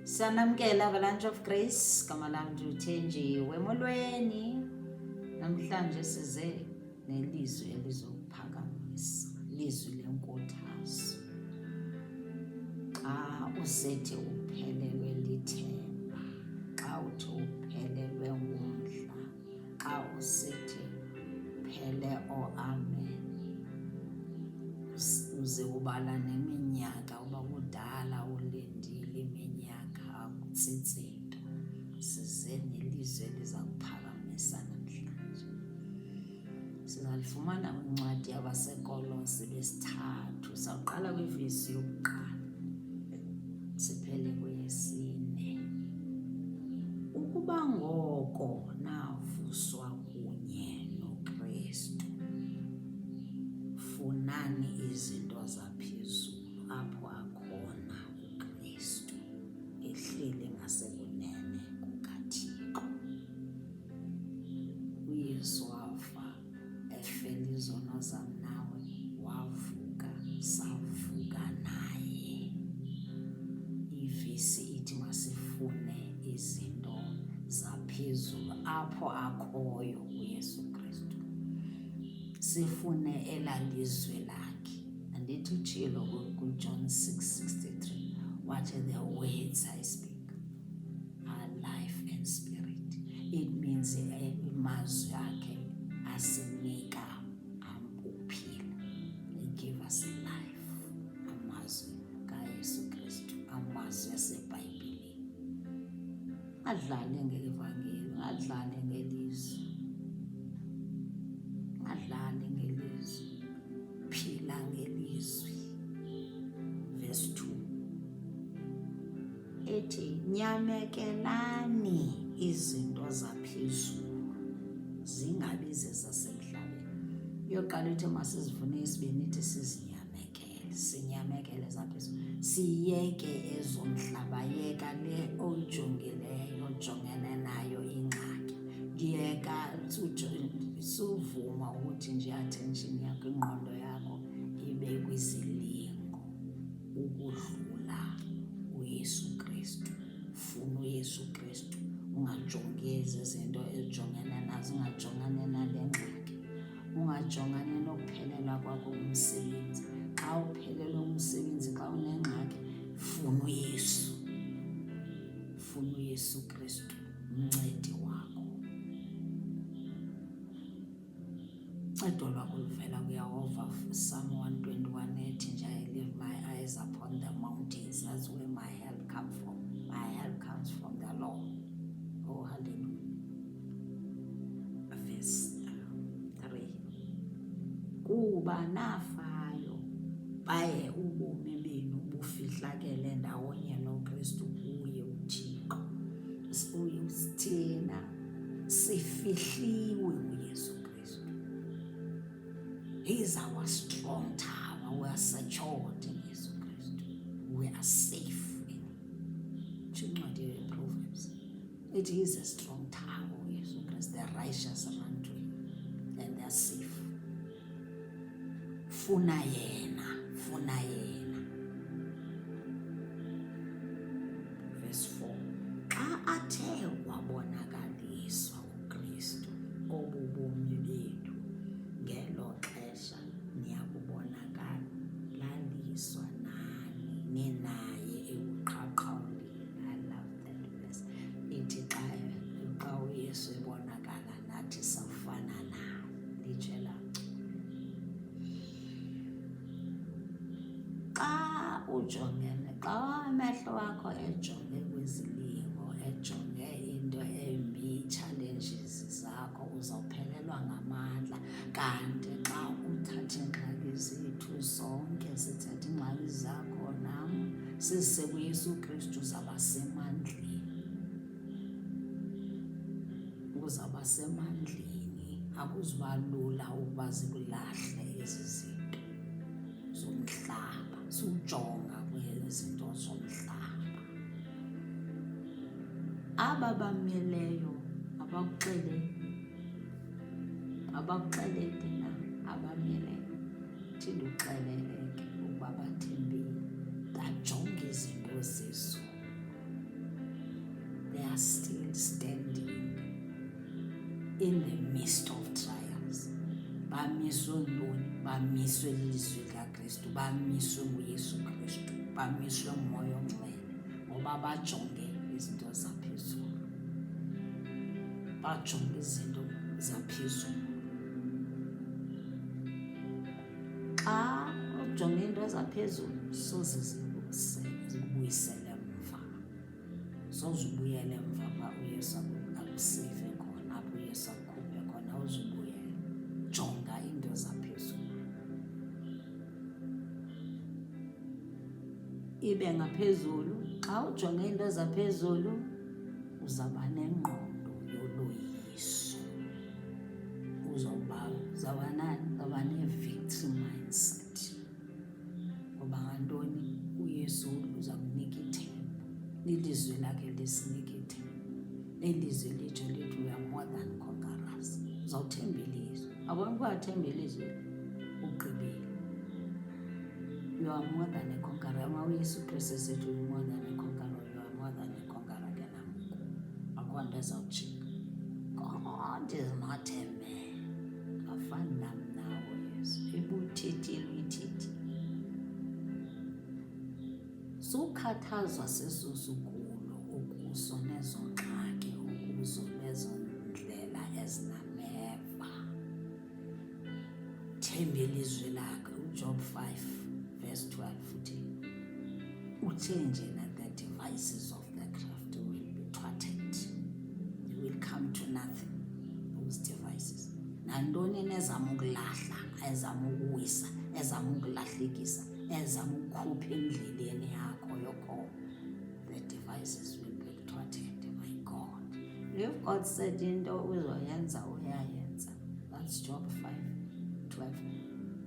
Sanamkela Avalanche of Grace, gama lami ndithenjiwe emolweni. Namhlanje size nelizwi elizokuphakamisa, ilizwi lenkuthazo. Xa usethi uphelelwe lithemba, xa uthi uphelelwe ngumdla, xa usethi phele amen, uze ubala neminyaka uba kudala ulindile iminyaka akutsitsinto. Size nelizwi eliza kuphakamisa namhlanje. Sizalifumana kwincwadi yabaseKolose besithathu, sawuqala kwivesi yokuqala siphele kweyesine. Ukuba ngoko navuswa kunye noKristu, funani izinto zaphezulu apho akhona uKristu ehleli ngasekunene kukaThixo. uYesu wafa efela izono zam nawe, wavuka savuka naye. Ivesi ithi masifune izinto zaphezulu apho akhoyo uYesu Kristu, sifune elalizwe lakhe. Andithi utshilo kuJohn 6:63 wathi, the words I speak are life and spirit. It means amazwi akhe asinika ukuphila. He gave us life. Amazwi kaYesu Kristu, amazwi aseBhayibhileni. Adlale ngeevangeli, adlale ngelizwi, adlale ngelizwi, phila ngelizwi. Verse 2 ethi, nyamekelani izinto zaphezulu, zingabi zezasemhlabeni. Yoqala ithi masizivune isibini ithi sizinyamekele, sinyamekele zaphezulu, siyeke ezomhlaba. Yeka le oyijongileyo, ojongene nayo ingxaki. Yeka suvuma ukuthi nje attention yakho, ingqondo yakho ibe kwizilingo ukudlula uYesu Kristu. Funa uYesu Kristu, ungajongi ezi zinto ezijongene nazo, ungajongane nale ngxaki, ungajongane nokuphelelwa kwakho umsebenzi. Xa uphelelwe umsebenzi, xa unengxaki, funa uYesu, funa uYesu Kristu umncedi wakho. Uncedo lwakho luvela kuYehova. Psalm 121 ethi nje, I lift my eyes upon the mountains. That's where my help comes from. My help comes from the Lord. Oh, hallelujah. Verse 3. Kuba nafayo baye ubomi benu bufihlakele ndawonye noKristu kuye uThixo. Thina sifihliwe uYesu Kristu. He is our strong tower. We are secured in Jesus Christ. We are safe in Him. Proverbs. It is a strong tower, Jesus Christ. The righteous run to Him and they are safe. Funa yena, funa yena. Verse 4. Xa athe wabonakaliswa uKristu obubomi bethu, ngelo xesha niyakubonakaliswa nani ninaye ekuqhaqhawuleni. I love that verse. Ithi xa uYesu ebonakala nathi safana naye. Litshela xa ujongene, xa amehlo wakho ejonge kwizilingo, ejonge into embi, ii-challenges zakho, uzawuphelelwa ngamandla. Kanti xa uthatha iingxaki zethu zonke, sithatha iingxaki zakho nam, sizise kuYesu Kristu, uzawuba semandleni. Uzawuba semandleni. Akuzuba lula ukuba zikulahle ezi zinto zomhlaba, sujonga kwezinto zomhlaba. Aba bameleyo abakuxeleli na abameleyo, thina uxeleleke ukuba bathembile, bajonge izinto zezulu. in the midst of trials. Bamiswe ntoni? Bamiswe lizwi likaKristu, bamiswe nguYesu Kristu, bamiswe nguMoya Ongcwele, ngoba bajonge izinto zaphezulu, bajonge izinto zaphezulu. Xa ujonge into zaphezulu soze zikubuyisele emva, soze ubuyele emva uba uYesu akuseyive khona, apho uYesu akukhuphe khona awuzubuyela. Jonga into zaphezulu. Ibe ngaphezulu, xa ujonge into zaphezulu uzawuba nengqondo yoloyiso, uzawuba ne-victory mindset. Ngoba ngantoni? uYesu uza kunika ithemba, ilizwi lakhe lisinika ithemba. Ilizwi litsho lithi we are more than conquerors. Uzawuthemba ilizwi, abantu bathemba ilizwi ugqibile. You are more than a conqueror. Uma uYesu Kristu esithi you are more than a conqueror, you are more than a conqueror ke nangoku. Akho nto ezawujika. God is not a man. Afani nam nawe Yesu. Ibuthetile uyithethi. Sukhathazwa seso sigulo ukuso nezo ngxaki ukuso nezo ndlela ezinameva. Themba ilizwi lakhe. uJob 5 verse 12 futhi uthi njena, the devices of the crafty will be thwarted, they will come to nothing, those devices. Nantoni nezama ukulahla, ezama ukuwisa, ezama ukulahlekisa, ezama ukukhupha endleleni yakho yokho, the devices will be thwarted by God. If God said into uzoyenza uyayenza. That's Job 5:12.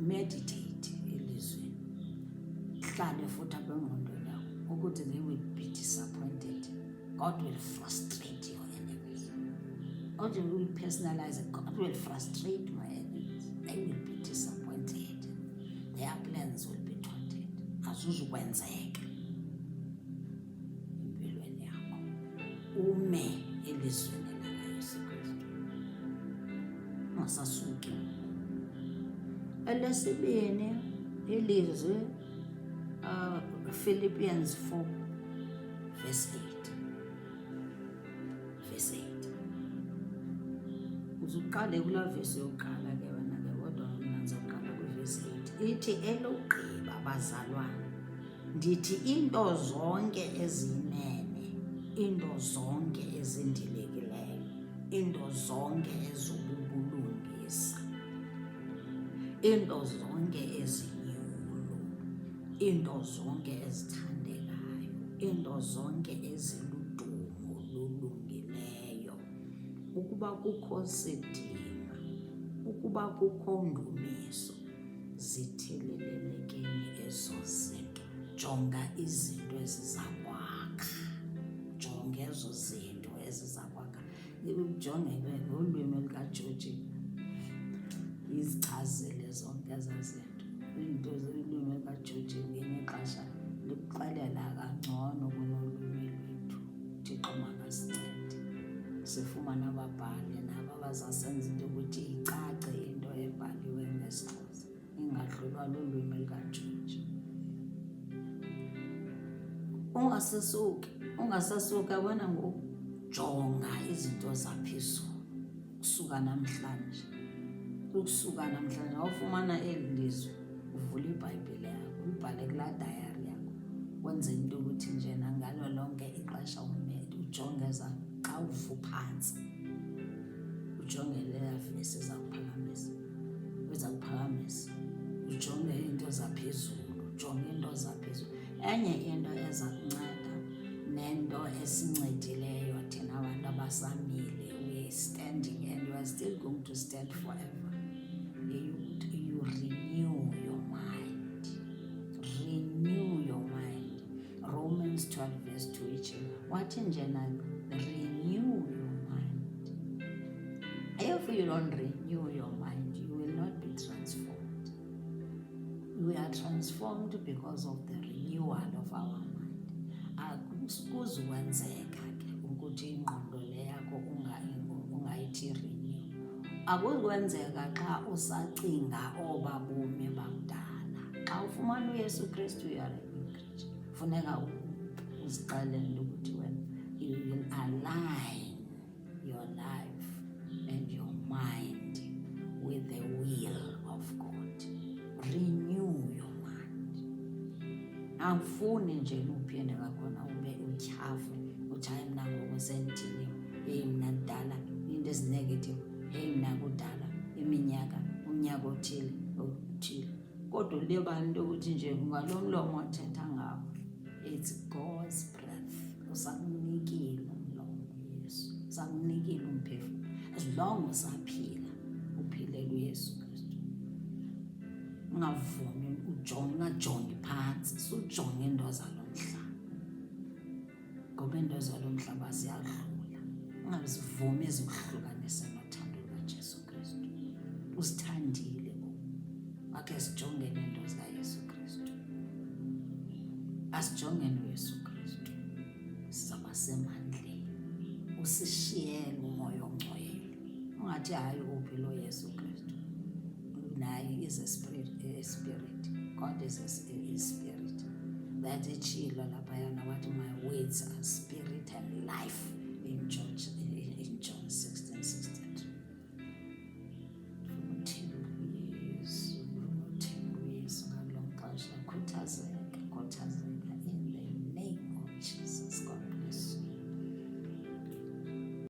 Meditate ilizwi, hlale futhi apha engqondweni yakho ukuthi they will be disappointed. God will frustrate your enemies. God will personalize it. God will frustrate my enemies. They will be disappointed. Their plans will be thwarted. Azuzukwenzeka empilweni yakho. Ume elizweni likaYesu Kristu, ungasasuki. Elesibini ilizwi, Philippians 4 verse 8. Verse 8. Uzuqale kula verse yokuqala ke wena ke, kodwa mina ngizaqala kuverse 8. Ithi, elogqiba bazalwane, ndithi into zonke eziyinene, into zonke ezindilekileyo, into zonke ezobubulungisa, into zonke ezinyulu, into zonke ezithandekayo, into zonke eziludumo lulungileyo, ukuba kukho sidima, ukuba kukho ndumiso, zithelelelekeni ezo zinto. Jonga izinto ezizakwakha, jonga ezo zinto ezizakwakha. Ujonge ngolwimi lukaJoji, izichazele zonke ezaa zinto. Into zolwimi lukaJoji ngelinye ixesha lukuxelela kangcono kunolwimi lwethu. Thixo makasincede, sifumane ababhali nabo abazasenza into ukuthi icace into ebhaliwe ngesiXhosa, ingahlulwa lulwimi lukaJoji. Ungasasuki abona ngoku, jonga izinto zaphezulu. Ukusuka namhlanje awufumana eli lizwi, uvula iBhayibhile yakho, uyibhale kulaa dayari yakho, wenze into ukuthi njena ngalo lonke ixesha umele ujonge xa uvuphantsi, ujonge leya vesi eza kuphakamisa, ujonge into zaphezulu, ujonge into zaphezulu. Enye into eza kunceda nento esincedileyo thina abantu abasamile, we are standing and we are still going to stand forever. You renew your mind. Renew your mind. Romans 12 verse 2. What in general? Renew your mind. If you don't renew your mind, you will not be transformed. We are transformed because of the renewal of our mind. Kuzukwenzeka ke ukuthi ingqondo le yakho ungayithi renew. akukwenzeka xa usacinga obabumi bakudala. Xa ufumana uYesu Kristu, you are a new creature. Funeka uzixelele ukuthi wena you will align your life and your mind with the will of God. Renew your mind. Awufuni nje uphinde kwakhona ube utyhafe uthi hayi mna ngoku sendithini, heyi mna kudala into ezinegative, heyi mna kudala umnyaka othile. Kodwa ulibala into yokuthi nje ngalo mlomo othetha ngawo, it's God's breath. Usakunikile umlomo uYesu, usakunikile umphefumlo. As long usaphila, uphilele uYesu Kristu. Ungavumi ungajongi phantsi, sujonge into zalo mhlaba, ngoba into zalo mhlaba ziyadlula. Ungazivumi ezikuhlukanise nothando lukaJesu Kristu. Usithandile akhe sijongene into zikaYesu Kristu. Asijongene uYesu Kristu, sizaba semandleni. Usishiyele umoya ongcwele. Ungathi hayi uphi lo Yesu Kristu. Naye is a spirit. God is a spirit. That itshilo laphayana wathi my words are spirit and life in John